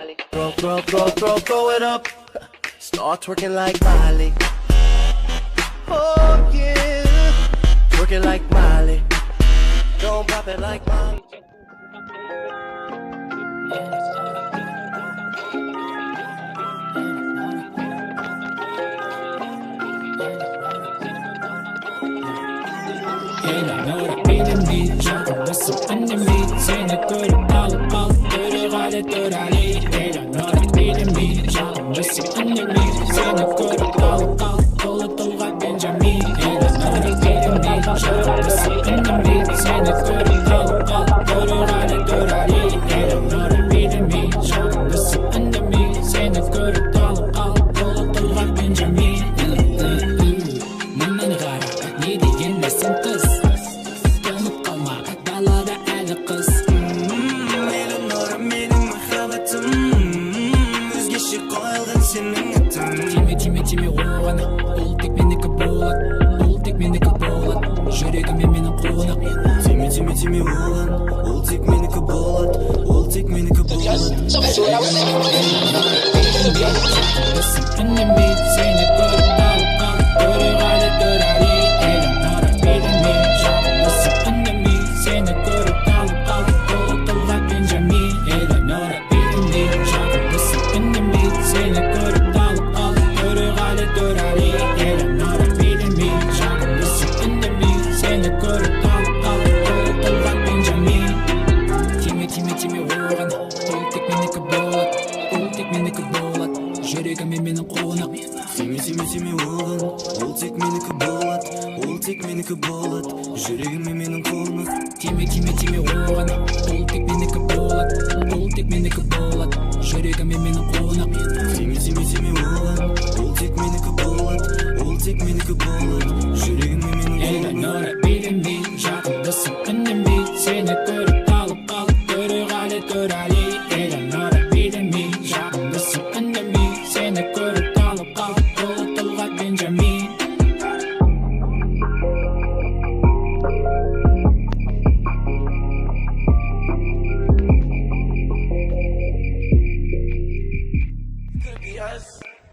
Miley. Throw it up. Start twerking like Miley. Oh yeah, twerking like Miley. Don't pop it like Miley. Eğlenir benim canım nasıl annemi seni görüp alıp görür Ali. Eğlenir benim canım nasıl annemi seni görüp alıp dolu dolga Benjamin. Eğlenir benim canım nasıl annemi seni görüp alıp görür Ali. Eğlenir benim canım nasıl annemi seni görüp alıp dolu dolga Benjamin. Mımın gara ne diyen nesin kız? Тиме оған ол тек менікі болады, ол тек менікі болады, жүрегіме менің қуынып. Тиме оған ол тек менікі болады, ол тек менікі болады. Үнеме сені көріп алып көріп Ali. Eğlenir benim canım үнеме сені көріп алып қолы толға Benjamin. Eğlenir benim canım үнеме сені көріп жүрегіме менің қуынып. Тиме оған ол тек менікі болады, ол тек менікі болады, жүрегіме менің қуынып. Тиме оған ол тек менікі болады, ол тек менікі болады, жүрегіме менің қуынып. Тиме оған ол тек менікі болады, ол тек менікі болады, жүрегіме менің қуынып. Eğlenir benim жағымдысың үнеме сені көріп алып көріп Ali. Eğlenir benim жағымдысың үнеме seni görüp alıp dolu dolga Benjamin.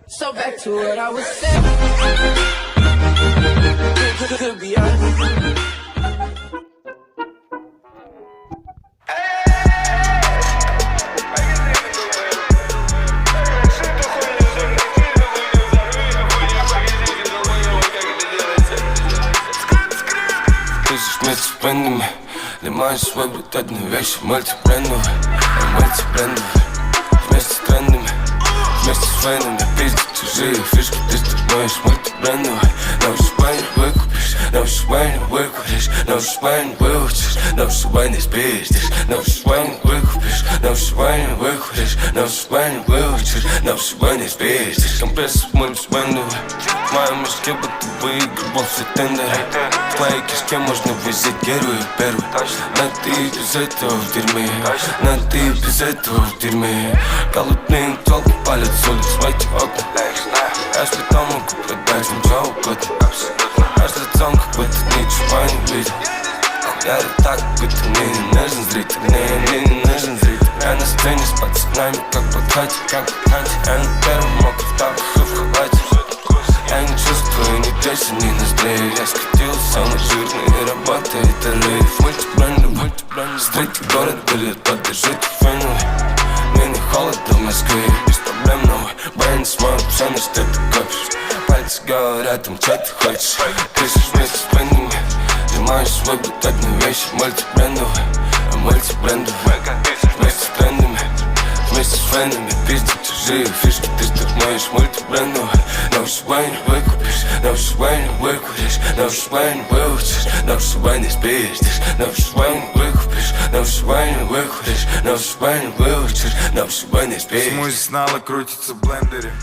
So back to what I was saying. Could be us. Брендами, лимаешь свой брутальные вещи, мультибрендовые, вместе с трендами, вместе с фенами, пиздят чужие фишки, ты строишь мультибрендовые. На вышибание выкупишь, на вышибание выкуришь, на вышибание выучишь, на вышибание спиздишь, на вышибание выкупишь, на вышибание выкуришь, на вышибание выучишь, на вышибание спиздишь. Компресс мультибрендовый, в моем мешке будто выигрывал все тендеры. В твоей кишке можно взять первый. Но ты без этого в дерьме, но ты без этого в дерьме. Голодные толки палят с улиц в эти окна. Если там могу продать ничего угодно. Аж лицом, как будто ничего не видел. Хуярю так, будто мне не нужен зритель. Мне не нужен зритель. Я на сцене с пацанами, как подхати. Я на первом мог в тапах и в халате. Я не чувствую ни тещи, ни ноздрей. Я скатил самый жирный и работает рейв. Мультибрендовый, стрейти город были, поддержите феновый. Мне не холодно в Москве, без проблем новый. Брэнд смог, все на что ты копишь. Пальцы говорят им, что ты хочешь. Пишешь вместе с фенами, снимаешь свой брутальные вещи. Мультибрендовый, вместе с трендами, вместе с фенами, пиздят чужие фишки, ты стормаешь мультибрендовый. На вышибание выкупишь, на вышибание выкуришь, на вышибание выучишь, на вышибание спиздишь, на вышибание выкупишь, на вышибание выкуришь, на вышибание выучишь, на вышибание спиздишь. Смузи снова крутится в блендере.